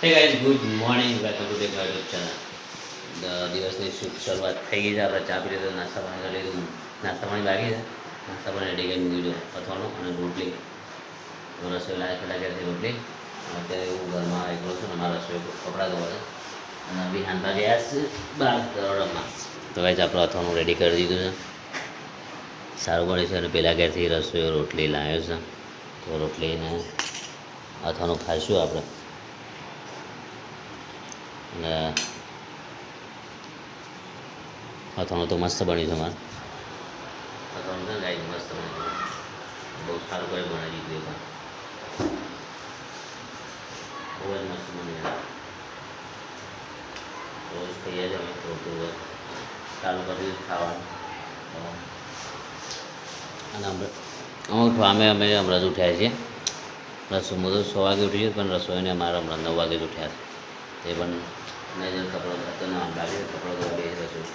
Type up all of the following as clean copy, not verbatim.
Hey guys, good morning, welcome to the YouTube channel. દિવસની શુભ શરૂઆત થઈ ગઈ છે. આપણે ચા પી લીધો, નાસ્તા પાણી કરી લીધું. નાસ્તા પાણી બાકી છે. નાસ્તા પાણી રેડી કરી મૂકી દો, અથવાનું અને રોટલી. રસોઈ લાવે પેલા ઘરેથી રોટલી. અત્યારે હું ઘરમાં એકલો છું ને મારા રસોઈ કપડાં ધોવા છે અને વિહાનતા ગયા છે 12 કરોડમાં. તો ગાઈઝ આપણે અથવાનું રેડી કરી દીધું છે. સારું પડે છે અને પેલા ઘરેથી રસોઈ રોટલી લાવ્યો છે. તો રોટલીને અથવાનું ખાઈશું આપણે. અને અથાણું તો મસ્ત બન્યું છે મારે. અથાણું છે ગાય મસ્ત બન્યું, બહુ સારું કરી બનાવી દીધું. બહુ જ મસ્ત બન્યું. રોજ ખાઈએ જ અમે થોડું ચાલુ કરી ખાવાનું. અને અમે હમણાં જ ઉઠ્યા છીએ. રસોઈ હું તો 6 વાગે ઉઠી છું, પણ રસોઈને અમારે હમણાં 9 વાગે જ ઉઠ્યા છે. તે પણ મેં જે કપડો હતો ને લાગે કપડો ધોવા બે રસોઈ.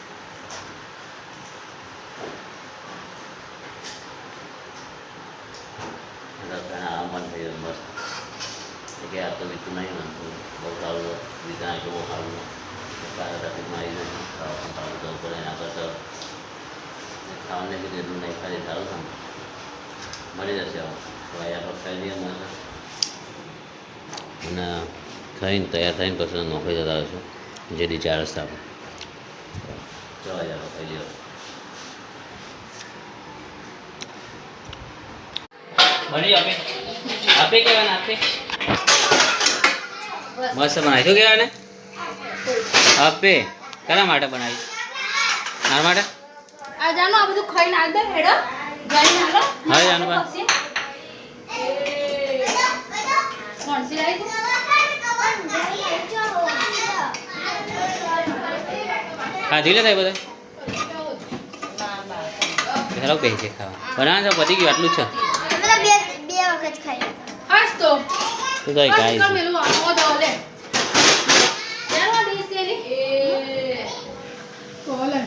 રસોઈને આરામ પણ થઈ ગયો મસ્ત. કે આ તો વીતું નહીં બનતું, બહુ સારું વિધાન કે બહુ સારું સારા ટ્રાફિકમાં આવી ગયું. ખાવા પણ સારું જવું પડે. એના કરતાં ખાવાને બી જેટલું નહીં ખાલી સારું છે. મળી જશે હવે તો અહીંયા પર ખાઈ લઈએ મસ્ત. અને ખાઈને તૈયાર થઈને પછી નોકરી જતા રહીશું જેથી 4 રસ્તા પર. ચલો યાર ખાઈ લ્યો. બની આપે આપે કેવાના આપે મસ્ત બનાવી શું કહેવાય ને આપે કના માટે બનાવી? મારા માટે આ જાનો આ બધું ખાઈને આલ દે હેડો ગાડી નાલો. હા જાનો બા કોણ સી આવી હા ધીરે થાય બધા હેલો બે છે ખાવા બનાવે છે પતી ગયું આટલું જ છે. બે વખત ખાઈ હાસ તો તું તો કાઈ છે મેલું આવો દો લે જાનો દીસેલી એ કોલે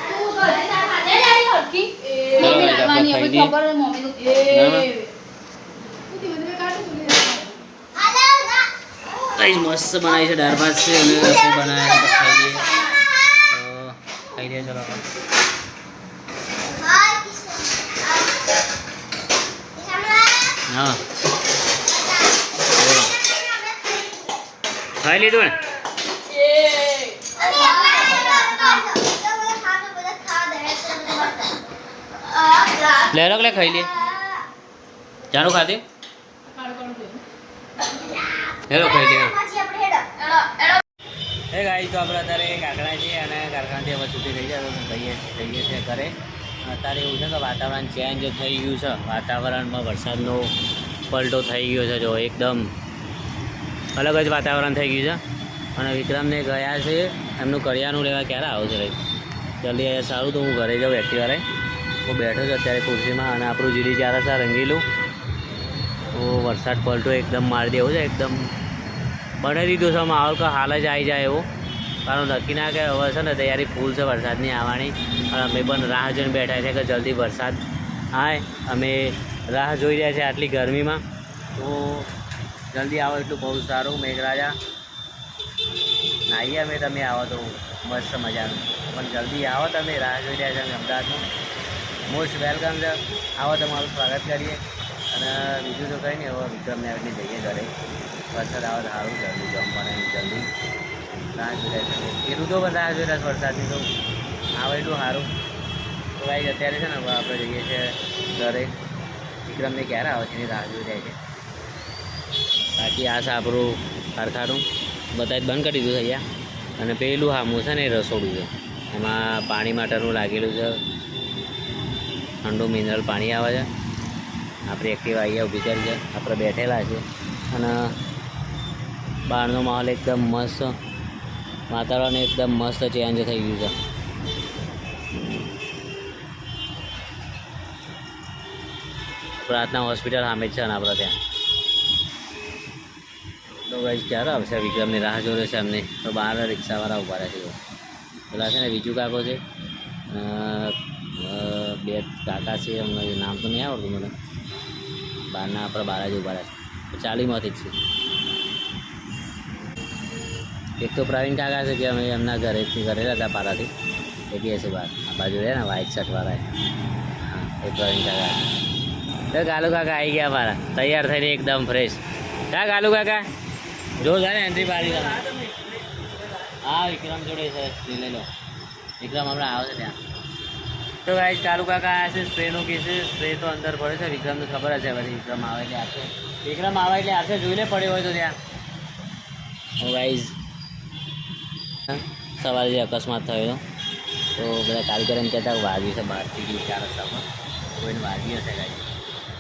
તું ઘરે ના ખાતે જાઈ હરકી મમ્મી નાવાની હવે ખબર મમ્મી નું એ તું બધે કાઢ તું કઈ મસ્ત બનાવી છે. દાળ ભાત છે અને રસોઈ બનાવે તો ખાઈ લઈએ. ખાઈ લઈએ ચલો. હા ખાઈ લીધું ને લે લે ખાઈ લઈએ. જાણું ખાધી હેલો ખાઈ લઈએ. હે ગાઈસ, તો આપણે અત્યારે કાકડા છીએ અને કારખાનાથી હવે છૂટી થઈ જાય તો જઈએ છીએ ઘરે. અત્યારે એવું છે કે વાતાવરણ ચેન્જ થઈ ગયું છે. વાતાવરણમાં વરસાદનો પલટો થઈ ગયો છે. જો એકદમ અલગ જ વાતાવરણ થઈ ગયું છે. અને વિક્રમને ગયા છે એમનું કરિયાનું લેવા. ક્યારે આવો છે ભાઈ? જલ્દી આવ્યા સારું. તો હું ઘરે જાઉં એક્ટિવારે. હું બેઠો છું અત્યારે ખુરશીમાં અને આપણું જીડી ચારે છે રંગીલું. તો વરસાદ પલટો એકદમ મારી દેવો છે. એકદમ બનાવી દીધું છે માહોલ કે હાલ જ આવી જાય એવું. કારણ નક્કી ના કે હવે છે ને તૈયારી ફૂલ છે વરસાદની આવવાની. અને અમે પણ રાહ જોઈને બેઠા છે કે જલ્દી વરસાદ આવે. અમે રાહ જોઈ રહ્યા છીએ આટલી ગરમીમાં. તો જલ્દી આવો એટલું બહુ સારું. મેઘરાજા નાહીએ અમે, તમે આવો તો મસ્ત મજાનું. પણ જલ્દી આવો, તમે રાહ જોઈ રહ્યા છો. અમદાવાદનું મોસ્ટ વેલકમ છે. આવો, તમારું સ્વાગત કરીએ. અને બીજું તો કંઈ નહીં, હવે વિક્રમને આવીને જઈએ ઘરે. વરસાદ આવે તો સારું. જલ્દી જમવાનું જલ્દી રાહ જોઈ રહ્યા છે. એ ઋતુ પણ રાહ જોઈ રહ્યા છે વરસાદની. તો આવે એટલું સારું. તો ભાઈ અત્યારે છે ને આપણે જઈએ છીએ ઘરે. વિક્રમને ક્યારે આવે છે એની રાહ જોઈ રહ્યા છે. બાકી આ છે આપણું કારખાનું. બધા જ બંધ કરી દીધું છે અહીંયા. અને પેલું હામું છે ને એ રસોડું છે. એમાં પાણી માટેનું લાગેલું છે. ઠંડુ મિનરલ પાણી આવે છે. આપણે એક્ટિવા અહીંયા ઊભી કરી છે. આપણે બેઠેલા છે અને બહારનો માહોલ એકદમ મસ્ત. વાતાવરણ એકદમ મસ્ત ચેન્જ થઈ ગયું છે. પ્રાર્થના હોસ્પિટલ સામે જ છે ને આપણે ત્યાં. તો ભાઈ ક્યારે આવશે? વિક્રમની રાહ જોઈ છે એમને. તો બહાર રિક્ષાવાળા ઊભા રહે છે. પેલા છે ને બીજું કાકો છે, બે કાકા છે. એમને નામ તો નહીં આવડતું મને. બહારના આપણે બહાર જ ઊભા રહે છે. ચાલીમાંથી જ છે. એક તો પ્રવીણ કાકા છે કે અમે એમના ઘરેથી ઘરે હતા પારાથી એ બી છે બહાર આ બાજુ રહે ને વ્હાઇટ શર્ટવાળા હા એ પ્રવીણ કાકા તો ગાલુ કાકા આવી ગયા મારા તૈયાર થઈને એકદમ ફ્રેશ ક્યાં ગાલુ કાકા જો જાય ને એન્ટ્રી પાડી હા વિક્રમ જોડે છે લઈ લો વિક્રમ હમણાં આવે છે ત્યાં તો ગાઈસ કાલુ કાકા આવ્યા છે સ્પ્રેનું કે છે સ્પ્રે તો અંદર પડે છે વિક્રમને ખબર જ છે પછી વિક્રમ આવે એટલે આવશે વિક્રમ આવે એટલે આવશે જોઈ લે પડ્યો હોય તો ત્યાં હું ગાઈસ સવારે જે અકસ્માત થયો તો બધા કારીગર એમ કહેતા વાગ્યું છે બહારથી ગયું 4 રસ્તા પર કોઈને વાગ્યું હશે ગાઈસ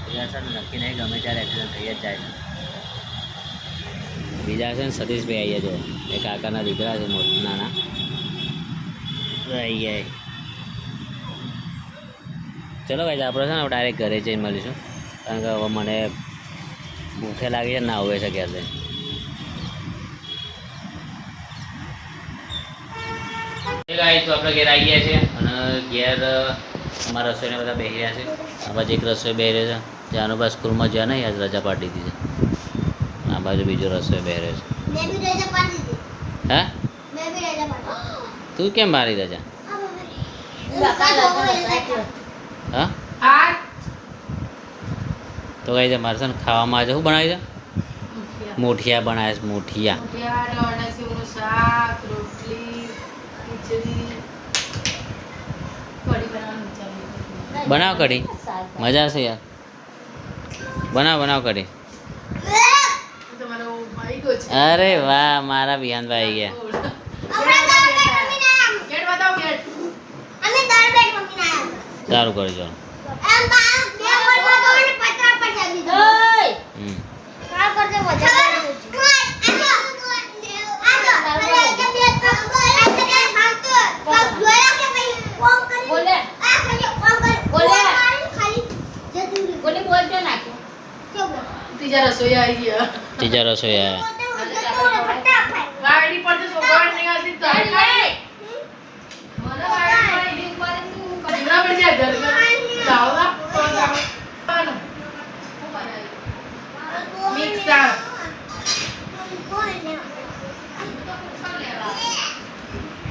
એટલે સર નક્કી નહીં ગમે ત્યારે એક્સિડન્ટ થઈ જ જાય છે બીજા છે ને સતીશભાઈ આવી જો એ કાકાના દીકરા છે નાના આવી ગયા ચલો ભાઈ આપણે છે ને ડાયરેક્ટ ઘરે જઈને મળીશું કારણ કે હવે મને ભૂખે લાગી છે ના હોય છે ઘેર જઈને ગાઈસ તો આપણે ઘેર આવી ગયા છે અને ઘેર અમારા રસોઈને બધા બેસી રહ્યા છે આ બાજુ એક રસોઈ બેસી રહ્યો છે જ્યાંનું બસ સ્કૂલમાં જ્યાં નહીં આજ રજા પાડી દીધી છે આ બાજુ બીજો રસોઈ બેસી રહ્યો છે હા તું કેમ મારી રજા હા તો કઈ છે મારે છે ને ખાવામાં આજે શું બનાવી છે મોઠિયા બનાવે છે મોઠિયા બનાવ કઢી મજા આવશે યાર બનાવ કઢી અરે વાહ મારા વિહાનભાઈ ગયા સારું કરજો ત્રીજા રસોઈ આવી ગયા ત્રીજા રસોઈ ગાડી પર તો સોગવાડ નહીં આવતી તો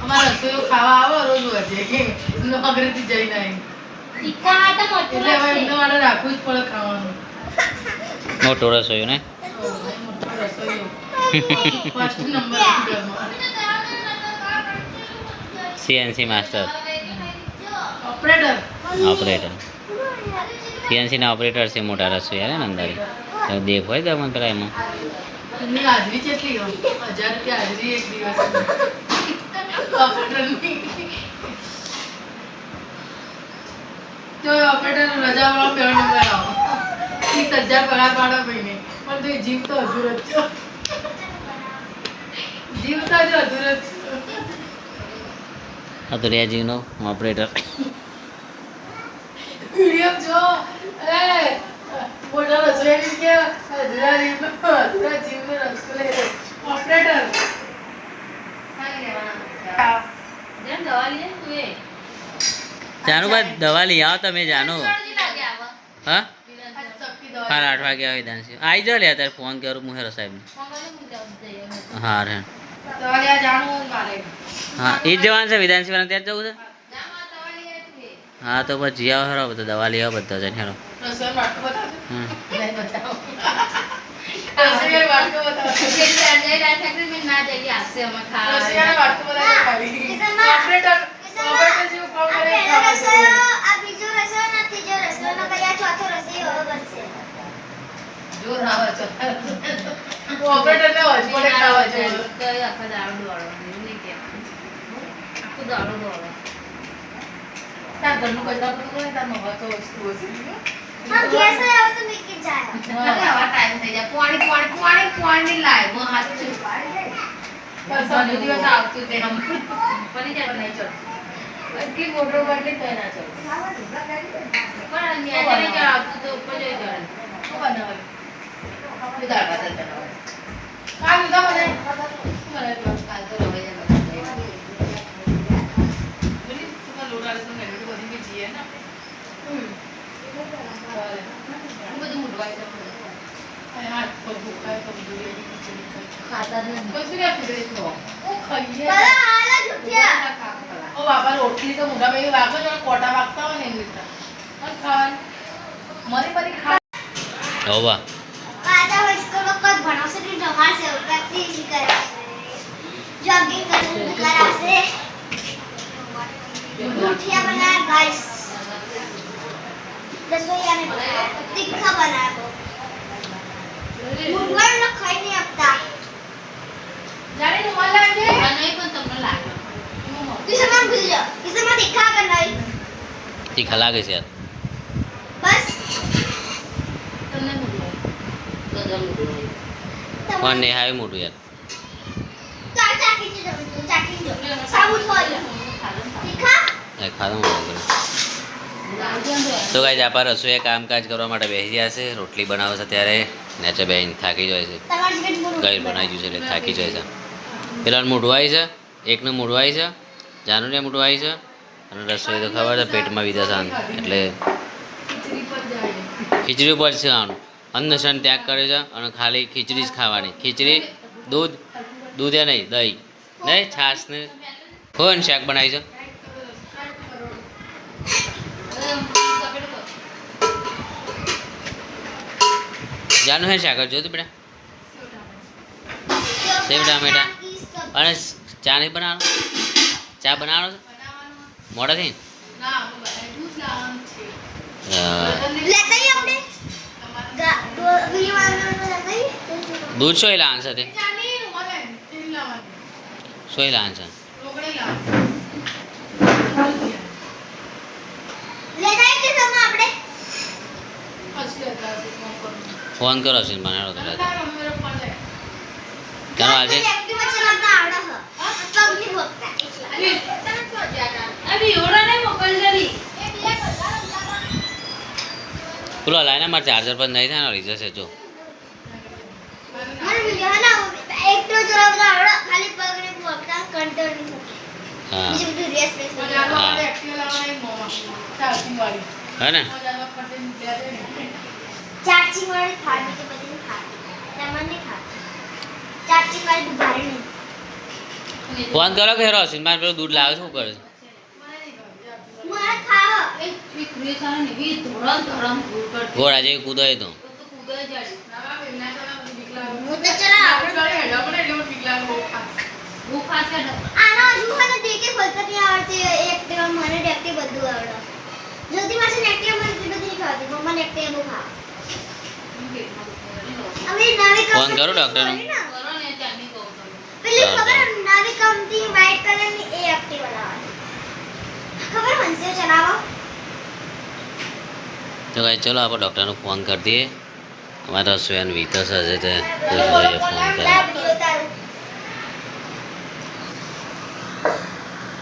અમારા રસોઈઓ ખાવા આવો રોજ વધે નોકરીથી જઈને એટલે હવે એમને માટે રાખવું જ પડે ખાવાનું મોટો રસોઈ ને સીએનસી માસ્ટર ઓપરેટર સીએનસી ના ઓપરેટર છે મોટા રસોઈ ને અંદારી દેખ હોય તો મને પેલા એમાં એમની હાજરી કેટલી હોય 1000 રૂપિયા હાજરી એક દિવસ ઓપરેટરની તો ઓપરેટર રજા વાળો પેલો નંબર આવો 30000 પગાર પાડો મહિને પણ તો જીવ તો અધૂરો જ છે જીવ તો જ અધૂરો જ અધુરિયાજીનો ઓપરેટર વિડિયો જો એ મોટા રસોઈ કે અધૂરા જીવનો રસ્તો લે ઓપરેટર જેમ દવા લે તું એ જાનુ બા દવા લઈ આવો તમે જાનો હા કાલ 8 વાગે આવી દાંસી આવી જાવ લે તારે ફોન કરું મુહેર સાહેબને હા રે દવા લે જાણું મારે હા એ જ જવાનું છે વિધાનસભાને ત્યાં જવું છે હા તો પછી જી આવો હેરો બધા દવા લઈ આવો બધા જઈને હેરો રસોઈ વાટકો બતાવો હમ નહીં બતાવો રસોઈ વાટકો બતાવો કે સંજય રાઠાકર મેં ના જઈ આપશે અમે ખાવા રસોઈ વાટકો બતાવો ખાલી ઓપરેટર જેવું કામ કરે આ બીજો રસોઈ નથી જો રસોઈનો કયા ચોથો રસોઈ હવે બનશે જોર આવે છે ઓપરેટર ને હોજ પડે ખાવા છે તો આખા દાડો દોડો નહીં કે આખો દાડો દોડો તાર ઘરનું કચરા પડતું તાર મગજ તો વસ્તુ હશે હા ગેસ આવે તો મેકી જાય હવે આવા ટાઈમ થઈ જાય પાણી લાય મો હાથ છે બસ આ દિવસ આવતું તે હમ પડી જાય નહીં ચડ એટલી મોટો બાટલી તો ના ચડ પણ ન્યા જઈને આવતું તો ઉપર જઈ જાય શું બનાવે દાળ ભાત બનાવે કાલ ઉધા મને કાલ તો રવે જાય બોલી તમાર લોડા રસમ મેલું બધી કે જીએ ના બધું મુડવાઈ જાય ખાતા જ નથી. ઓ બાપા રોટલી તો મોઢા માં એવી વાગો જો કોટા વાગતા હોય ને એવી રીતના. પણ ખાવાનું. મરી મરી ખા. હોવા પાછા હોય સ્કૂલમાં કોઈ ભણાવશે નહીં, રમાડશે, પ્રેક્ટિસ કરાવશે, જોગિંગ કરાવશે, મુઠિયા બનાવ્યા ગાઈસ, રસોઈયાને બનાવ્યા, તીખા બનાવ્યા, મુઠિયાને ખાઈ નહીં આપતા. જાણે રૂમાલ લાવજે. આ નહીં પણ તમને લાગે. કિસ્સામાં ભૂલી જાઓ, કિસ્સામાં તીખા બનાવી, તીખા લાગે છે યાર. બસ તમને મોટું હોય. બધા મોટું હોય. પણ ને હાય મોટું યાર. ચાલ ચાખી જો, ચાખી જો, સાબુત હોય, તીખા. એ ખાધું મોટું. તો ગાઈસ આપણા રસોઈ કામકાજ કરવા માટે બેસી ગયા છે. રોટલી બનાવે છે ત્યારે નેચે બેન થાકી જાય છે. તમારી જેવી મોટું ગઈ બનાવી ગયું છે એટલે થાકી જાય છે. પેલાનું મોઢું આવી છે, એકનું મોઢું આવી છે, જાનુને મોઢું આવી છે અને રસોઈ તો ખબર છે પેટમાં વિધા શાંત એટલે ખીચડી ઉપર છે આનું અન્નશન ત્યાગ કરે છે અને ખાલી ખીચડી જ ખાવાની. ખીચડી દૂધ એ નહીં દહીં નહીં છાશ ને હોય ને શાક બનાવી છે. જાનું હે શાક જોતું બેટા સેવ ટામેટા અને ચા નહીં બનાવવાનો. ચા બનાવવાનો છે મોડા થઈ ના હું બનાવી દૂધ લાવવાનું છે. લેતા આવીએ આપણે વિવાળનો લેતા આવીએ. દૂધ સોય લાન છે તે ચાની રૂમાલ લાવ. તેલ લાવવાનું. સોય લાન છે. રોકડી લાવવાનું. લેતા આવીએ કિસ્સામાં આપણે. પછી લેતા આવશે ફોન કરું. ફોન કરો છે બનાવો તો લેતા તારો મેરો ફોન લે. ચાલો આજે એક્ટિવા ચલાવતા આવડે હ. પગની ભોગતા એટલા. તને તો જ્યાં અભી ઓડા નહીં મોકલજરી. પેલો લાઈને મારે ચાર્જર પર નહીં થાય ને રીઝર છે જો મને વિડિયો ના એક્ટિવા ચલાવતા આવડે, ખાલી પગની ભોગતા કંટ્રોલ નહીં થતું. હા બીજું બધું રેસ રેસ મને આનો આપણે એક્ટિવા લાવવાની એક મોમાં. ચાર્જિંગ વાળી. હે ને મજામાં પટેલ બે દે ને. ચાર્જિંગ વાળી ખાવી છે, બધી નહીં ખાવી. તમારે નહીં ખાવી. ચાર્જિંગ વાળી ભારે નહીં. ફોન કરો કે હેરો હસીન મારે પેલું દૂધ લાવે શું કરે છે મારે ખાવો. એક ક્રિએટ આવે ને એ ધોરણ ધોરણ ભૂલ કરતી. ઘોડા જેવી કૂદાય તો તો કૂદે જાડી. ના બેના તો બીક લાગે. હું તો ચલાવ. આપણે ગાડી હેડા પડે એટલે મને બીક લાગે બહુ ખાસ. બહુ ફાસ્ટ છે. આનો હજુ મને દેખે ખોલતા નહીં આવડતી. એક્ટિવા મને ડેક્ટી બધું આવડે. જલ્દી માસે એક્ટિવા મને એટલી બધી નહીં ખાવતી. મમ્માને એક્ટિવા બહુ ખાવ. અમે નવી ફોન કંપની કરો ડૉક્ટરને. ખોલી ને. કરો ને ત્યાંની કહું તમને. પેલી હા, ખબર નવી કંપની વ્હાઇટ કલરની એ એક્ટિવા લાવવાની. ખબર હંસે ચલાવો. તો ભાઈ ચલો આપણે ડૉક્ટરને ફોન કરી દઈએ. અમારા રસોઈયાને વિતસ હશે તે પૂછવા ફોન કરે લાવ વિડિયો તારું.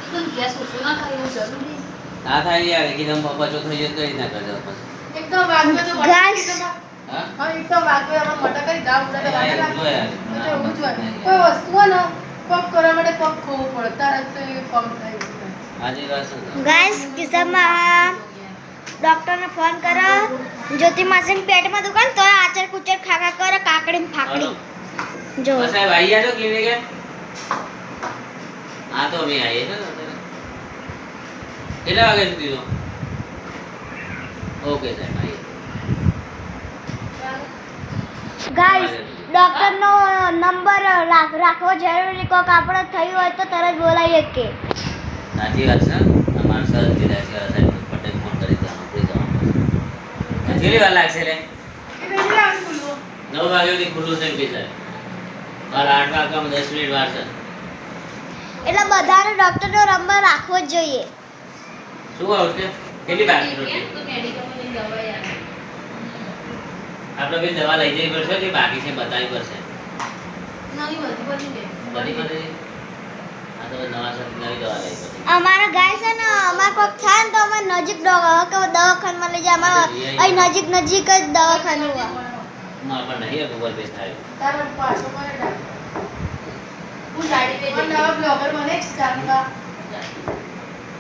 એકદમ ગેસ ઓછો ના કરવો જરૂરી. ના થાય યાર એકદમ બચો થઈ જાય કઈ ના કરજો પછી એકદમ વાગ્યો તો Guys. હા હા એકદમ વાગ્યો એમાં મોટા કરી દાવ ઉડાડે વાગે એવું લાગે. યાર. તો એવું જ હોય. કોઈ વસ્તુ હોય ને પગ કરવા માટે પગ ખોવું પડે તારે તો એ પગ થાય એવું થાય. આજે વાત છે ને. ગાઈસ કિસ્સામાં ડોક્ટરને ફોન કરો. જ્યોતિ માસીના પેટમાં દુખાય ને તો આચર કુચર ખાખા કરે કાકડી ફાકડી. જો બસ સાહેબ આવી જાજો ક્લિનિકે. હા તો અમે આવીએ છીએ ને અત્યારે. કેટલા વાગે સુધી તો ઓકે સાહેબ આવીએ. ગાઈસ ડોક્ટરનો નંબર રાખવો જરૂરી. કોક આપણે થયું હોય તો તરત બોલાવીએ કે સાચી વાત છે અમારા સર કીધા છે સાહેબ પટેલ ફોન કરી તો નોકરી જવાનું કેટલી વાર લાગશે લે એ બેસી લાગે ખુલ્લું. 9 વાગે સુધી ખુલ્લું છે કે સાહેબ કાલ 8 વાગ્યામાં 10 મિનિટ વાર છે એટલે બધાને ડોક્ટરનો નંબર રાખવો જ જોઈએ. શું કહું છે કેટલી બાકી તો રોટી મેડિકલની દવા યાર. આપણે બી દવા લઈ જવી પડશે કે બાકી છે બતાવવી પડશે નવી બધી બધી લે. બધી બધી આ તો નવા સાથે નવી દવા લઈ પડશે અમારા ગાય છે ને અમારે કોઈક થાય ને તો અમે નજીક દવાખાનામાં લઈ જાય. અમારે અહીં નજીક નજીક જ દવાખાનું હોય. માં પણ નહીં ગૂગલ પે થાય તારો પાછો મને ડાળ. હું ગાડી પે પણ નવા બ્લોગર બને છે ચાંદા.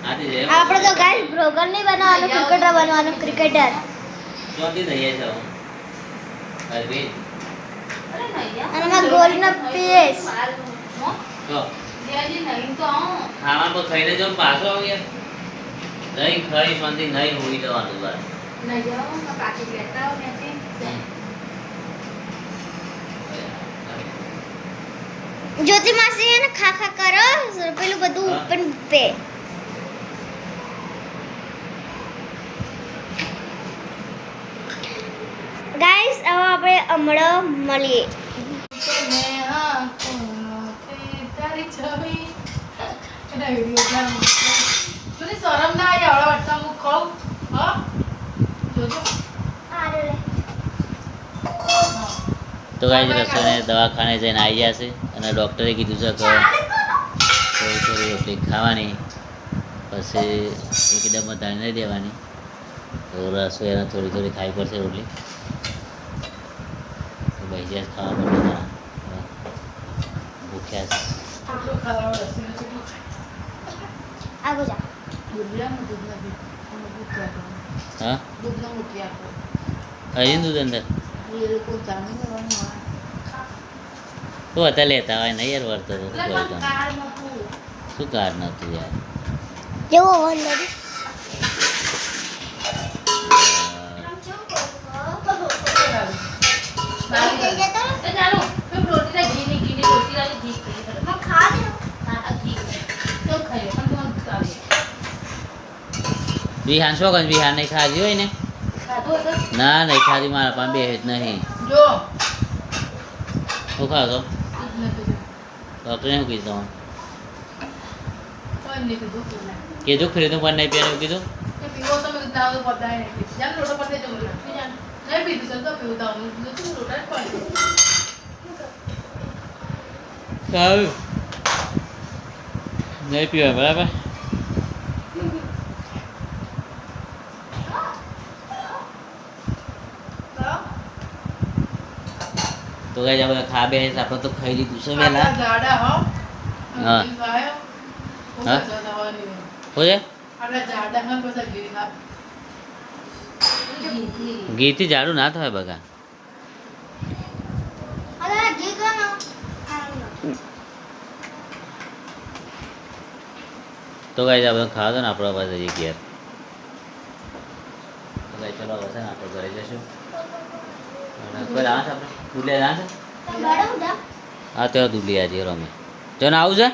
આથી જે આપણે તો ગાય બ્લોગર નહીં બનવાનું, ક્રિકેટર બનવાનું. ક્રિકેટર ચોથી દઈએ છે હું અરબી અને મારા ગોળીનો પેસ્ટ. તો નહીં તો ખાવા તો ખાઈને જો પાછો આવ યાર. નહીં ખાઈ શાંતિ નહીં હોઈ જવાનું બસ. નહીં જાઓ કાકી લેતા આવો ત્યાંથી જ્યોતિ માસી એને ખા ખા કરો પેલું બધું હા. ઉપર પે. ગાઈસ હવે આપણે હમણાં મળીએ. મેં આંખોથી તારી છબી એના વિડિયો બનાવું. તને શરમ ના આવી આવડા વાટતા હું ખાઉં? હા? જોજો. તો ગાઈસ રસોઈને દવાખાને જઈને આવી જશે અને ડૉક્ટરે કીધું છે કે થોડી થોડી રોટલી ખાવાની પછી એકદમ વધારે નહીં દેવાની. તો રસોઈ એને થોડી થોડી ખાવી પડશે રોટલી. તો ભાઈ જ્યાં ખાવા પડે જરા. ભૂખ્યા છે. કેટલું ખાવાનું રસીને કેટલું ખાય? આગળ જા. દૂધના દૂધના બી દૂધ આપો. હા દૂધના મૂકી આપો. ખાઈ દૂધ અંદર એ લોકો જાણી લેવાનું હોય. તો હતા લેતા હોય ને યાર વર્તો તો એટલે કોઈ તો પણ કાર મૂકવું. શું કારણ નથી યાર. જેવો વન તો ચાલો હું રોટી ના ઘી ની રોટી વાળી ઘી ખાઈ કર ખા દે. હા ઘી તો ખાઈ પણ તો ખાવી વિહાન શું કરે વિહાન નહીં ખાધી હોય ને ખાધું તો ના નહીં ખાધી મારા પાસે બે જ નહીં. જો શું ખાવ છો દૂધ નથી જો. ડૉક્ટરે શું કીધું કોઈ નહીં કીધું પેલા. કીધું ખરીદું પણ નહીં પીવાનું કીધું. કે પીવો તો મેં દાવ પતાય નહીં. જાન રોટો પતે જો મને. જાન નહીં પીધું ચાલ તો પીવું તાવ હું તું રોટા જ પાડી. સારું નહીં પીવાય બરાબર. તો કઈ આપણે ખા બે આપણે તો ખાઈ લીધું છે આટલા વહેલા. જાડા હો. હા. દિલ વાયો. ખૂબ હા? મજા આવવાની. શું છે આટલા જાડા હા પછી ગીરી ના. ઘીથી જાડું ના થાય બગા. અરે ઘી કોનો? તો કઈ આપણે ખાવા દો ને આપણા પાસે જઈએ ઘેર. તો કઈ ચલો હવે છે ને આપણે ઘરે જઈશું. અને કોઈ લાવે છે આપણે દુલિયા લાવે છે. બડો ઉડા. હા તો દુલિયા જઈએ રમે. જો ને આવું છે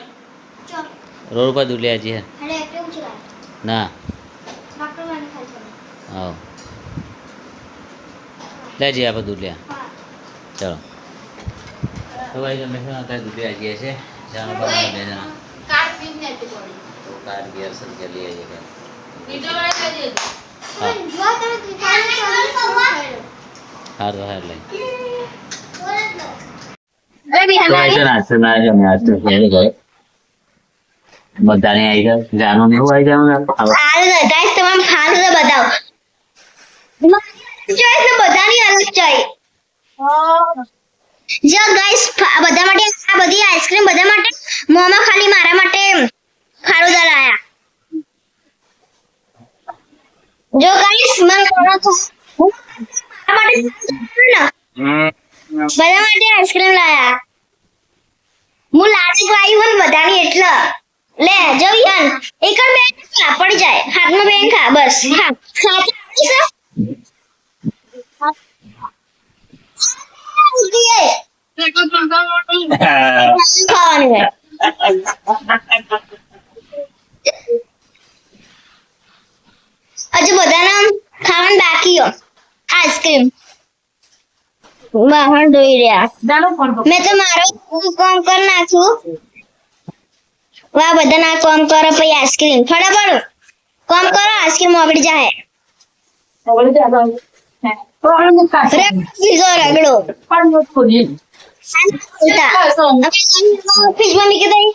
ચલ. રોડ ઉપર દુલિયા જઈએ. અરે એકદમ ચલા. ના ડોક્ટર મને ખાઈ છે. આવો લે જઈએ આપણે દુલિયા. હા. ચલો તો ભાઈ તમે શું અત્યારે દુલિયા જઈએ છે જાણો બે જણા. કાર પીન ને તે પડી તો કાર ગેર સર કે લઈએ જઈએ. બીજો વાળા લઈ જજો હા જો તમે દુકાને ચાલી ખાઈ લો. હાર તો હાર લઈ. અરે બિહાર બધાને આવી જાય જાનું એવું આવી જાય સારું ગાઈસ તમે ખાસ તો બતાવો ચોઈસ ને બધાની અલગ ચોઈસ જો ગાઈસ બધા માટે આ બધી આઈસ્ક્રીમ બધા માટે મોમાં ખાલી મારા માટે ખારુદા લાયા જો ગાઈસ મને કોનો તો મારા માટે બધા માટે આઈસ્ક્રીમ લાયા હું લાડી લાવી હોય ને બધાની એટલે લે જો યાર એક જ બેન ખા પડી જાય હાથમાં બેન ખા બસ ખા ખાતી છે ખાવાની હોય હજુ બધાના ખાવાનું બાકી હો આઈસ્ક્રીમ બહાર ધોઈ રહ્યા મેં તો મારો કામ કરી નાખ્યું વાહ બધા ના કામ કરો પછી આઈસ્ક્રીમ ફટાફટ કામ કરો આઈસ્ક્રીમ ઓગળી જાય પીઝો રગડો ફ્રીજમાં મૂકી દઈ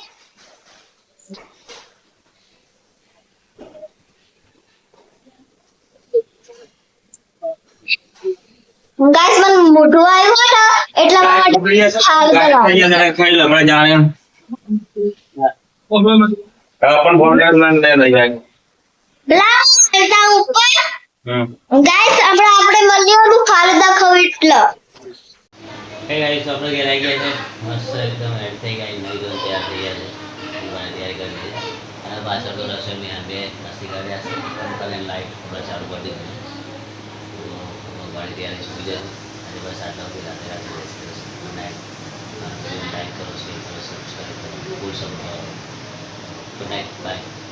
ગાઈસ મને મોઢું આવ્યું હોય ને એટલા માટે હાલ કરો બ્લાઉઝ કરતા ઉપર ગાઈસ આપણે મળ્યું હતું ફાલુદા ખાવ એટલે કઈ ગાડી તો આપણે ઘેર આવી ગયા છે મસ્ત એકદમ એડ થઈ ગયા નવી દોન તૈયાર થઈ ગયા છે દુકાને તૈયારી કરી દીધી અને પાછળ તો રસોઈની આ બે મસ્તી કર્યા છે અને લાઈટ થોડા ચાલુ કરી દીધી તો ગાડી તૈયારી સુઈ જશે અને બસ આટલા સુધી રાતે રાતે લાઈક કરો શેર કરો સબસ્ક્રાઈબ કરો full support good night bye